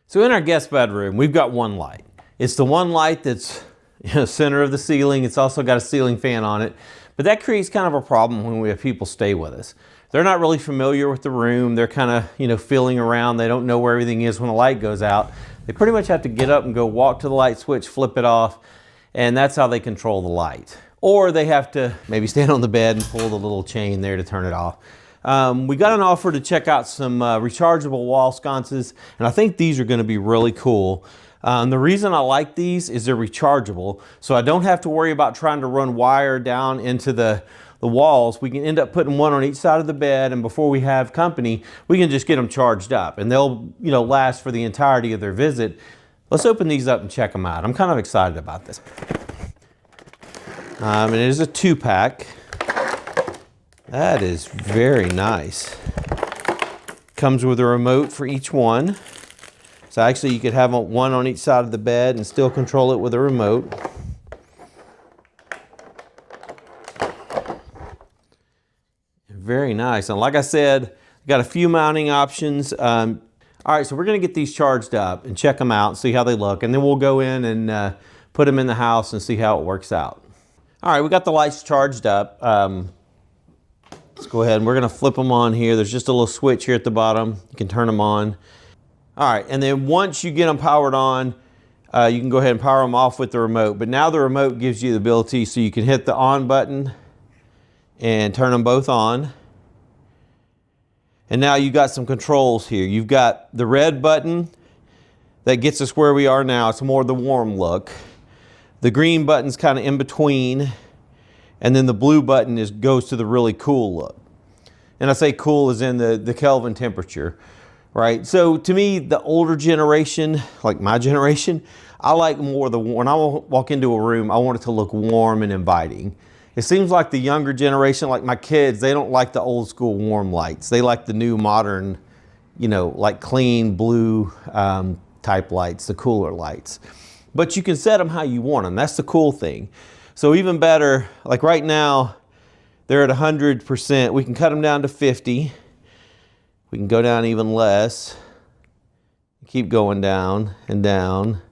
So in our guest bedroom, we've got one light. It's the one light that's center of the ceiling. It's also got a ceiling fan on it, but that creates kind of a problem when we have people stay with us. They're not really familiar with the room. They're kind of, feeling around. They don't know where everything is when the light goes out. They pretty much have to get up and go walk to the light switch, flip it off, and that's how they control the light. Or they have to maybe stand on the bed and pull the little chain there to turn it off. We got an offer to check out some rechargeable wall sconces, and I think these are going to be really cool. The reason I like these is they're rechargeable, so I don't have to worry about trying to run wire down into the walls. We can end up putting one on each side of the bed, and before we have company, we can just get them charged up, and they'll last for the entirety of their visit. Let's open these up and check them out. I'm kind of excited about this. And it is a 2-pack. That is very nice. Comes with a remote for each one. So actually you could have one on each side of the bed and still control it with a remote. Very nice. And like I said, got a few mounting options. All right, so we're gonna get these charged up and check them out and see how they look. And then we'll go in and put them in the house and see how it works out. All right, we got the lights charged up. Let's go ahead and we're gonna flip them on here. There's just a little switch here at the bottom. You can turn them on. All right, and then once you get them powered on, you can go ahead and power them off with the remote. But now the remote gives you the ability so you can hit the on button and turn them both on. And now you got some controls here. You've got the red button that gets us where we are now. It's more the warm look. The green button's kind of in between. And then the blue button goes to the really cool look. And I say cool as in the Kelvin temperature, right? So to me, the older generation, like my generation, I like more when I walk into a room, I want it to look warm and inviting. It seems like the younger generation, like my kids, they don't like the old school warm lights. They like the new modern, like clean blue type lights, the cooler lights. But you can set them how you want them. That's the cool thing. So even better, like right now, they're at 100%. We can cut them down to 50. We can go down even less. Keep going down and down.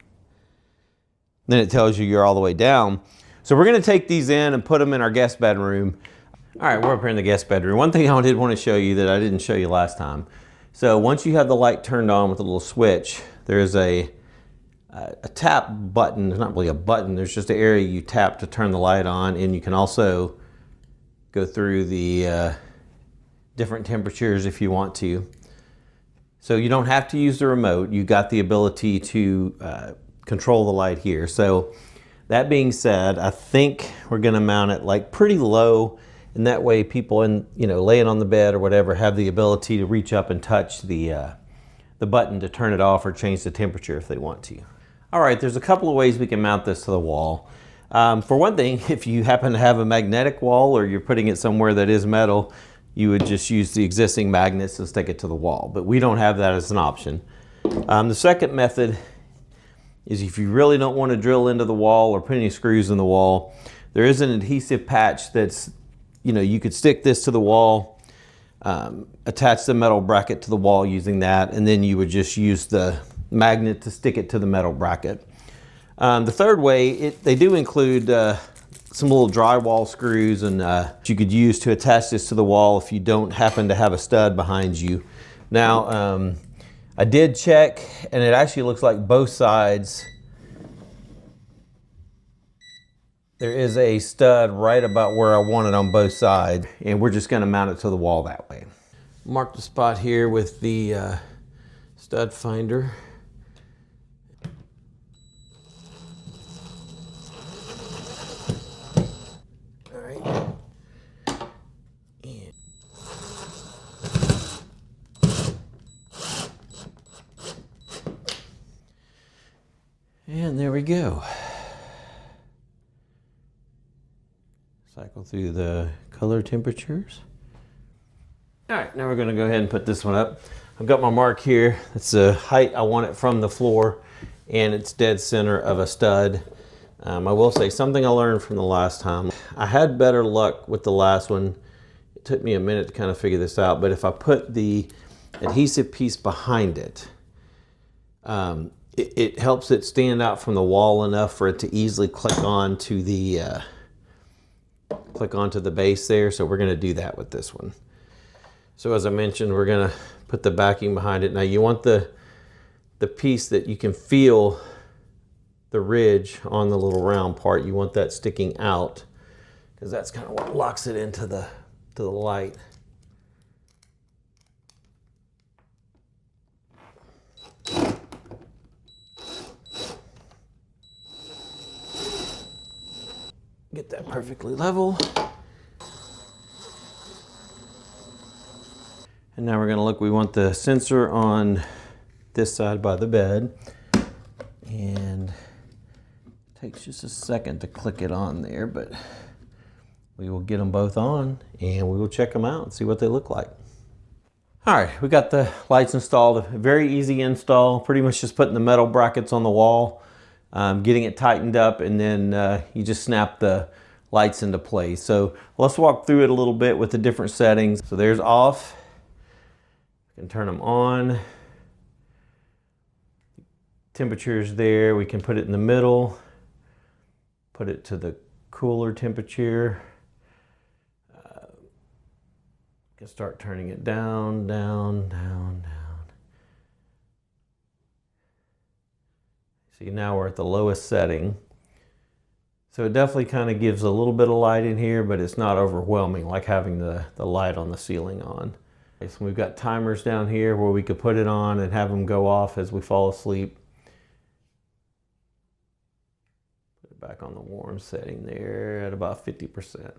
Then it tells you you're all the way down. So we're gonna take these in and put them in our guest bedroom. All right, we're up here in the guest bedroom. One thing I did want to show you that I didn't show you last time. So once you have the light turned on with a little switch, there's a tap button. It's not really a button, there's just an area you tap to turn the light on, and you can also go through the different temperatures if you want to. So you don't have to use the remote. You got the ability to control the light here. So that being said, I think we're gonna mount it like pretty low, and that way people laying on the bed or whatever have the ability to reach up and touch the button to turn it off or change the temperature if they want to. All right, there's a couple of ways we can mount this to the wall. For one thing, if you happen to have a magnetic wall or you're putting it somewhere that is metal, you would just use the existing magnets and stick it to the wall, but we don't have that as an option. The second method is if you really don't want to drill into the wall or put any screws in the wall, there is an adhesive patch that's, you could stick this to the wall, attach the metal bracket to the wall using that, and then you would just use the magnet to stick it to the metal bracket. The third way, they do include some little drywall screws and you could use to attach this to the wall if you don't happen to have a stud behind you. Now, I did check, and it actually looks like both sides there is a stud right about where I want it on both sides, and we're just going to mount it to the wall that way. Mark the spot here with the stud finder. All right. And there we go. Cycle through the color temperatures. All right, now we're going to go ahead and put this one up. I've got my mark here. It's the height I want it from the floor, and it's dead center of a stud. I will say something I learned from the last time. I had better luck with the last one. It took me a minute to kind of figure this out, but if I put the adhesive piece behind it, It helps it stand out from the wall enough for it to easily click onto the base there. So we're going to do that with this one. So as I mentioned, we're going to put the backing behind it. Now you want the piece that you can feel the ridge on the little round part. You want that sticking out because that's kind of what locks it into the light. Get that perfectly level. And now we're going to look, we want the sensor on this side by the bed. And it takes just a second to click it on there, but we will get them both on and we will check them out and see what they look like. All right, we got the lights installed. A very easy install, pretty much just putting the metal brackets on the wall, getting it tightened up, and then you just snap the lights into place. So let's walk through it a little bit with the different settings. So there's off. We can turn them on. Temperature's there. We can put it in the middle, put it to the cooler temperature. Can start turning it down, down, down, down. See, now we're at the lowest setting. So it definitely kind of gives a little bit of light in here, but it's not overwhelming like having the light on the ceiling on. Okay, so we've got timers down here where we could put it on and have them go off as we fall asleep. Put it back on the warm setting there at about 50%.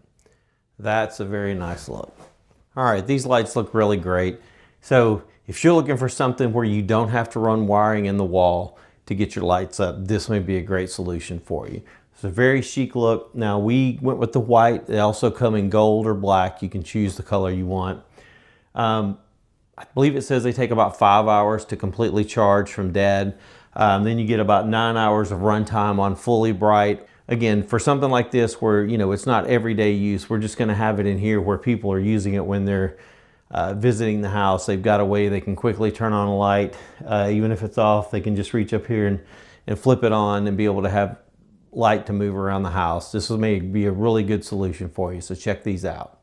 That's a very nice look. All right, these lights look really great. So if you're looking for something where you don't have to run wiring in the wall to get your lights up, this may be a great solution for you. It's a very chic look. Now we went with the white. They also come in gold or black. You can choose the color you want. I believe it says they take about 5 hours to completely charge from dead. Then you get about 9 hours of runtime on fully bright. Again, for something like this where, you know, it's not everyday use, we're just going to have it in here where people are using it when they're visiting the house. They've got a way they can quickly turn on a light. Even if it's off, they can just reach up here and flip it on and be able to have light to move around the house. This may be a really good solution for you, so check these out.